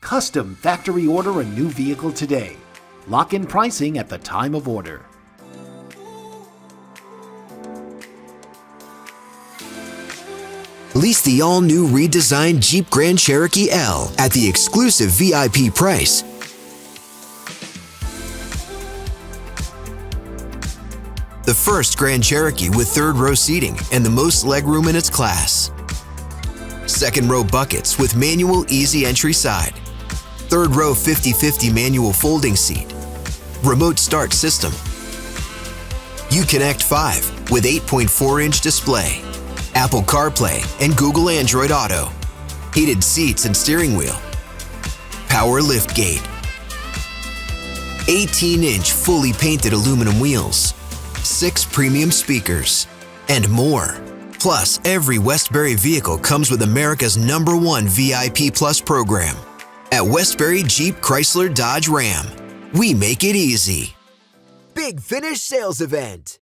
Custom factory order a new vehicle today. Lock in pricing at the time of order. Lease the all-new redesigned Jeep Grand Cherokee L at the exclusive VIP price. The first Grand Cherokee with third-row seating and the most legroom in its class. Second-row buckets with manual easy entry side. Third-row 50/50 manual folding seat. Remote start system. Uconnect 5 with 8.4-inch display. Apple CarPlay and Google Android Auto. Heated seats and steering wheel. Power liftgate. 18-inch fully painted aluminum wheels. 6 premium speakers. And more. Plus, every Westbury vehicle comes with America's #1 VIP Plus program. At Westbury Jeep Chrysler Dodge Ram, we make it easy. Big Finish Sales Event.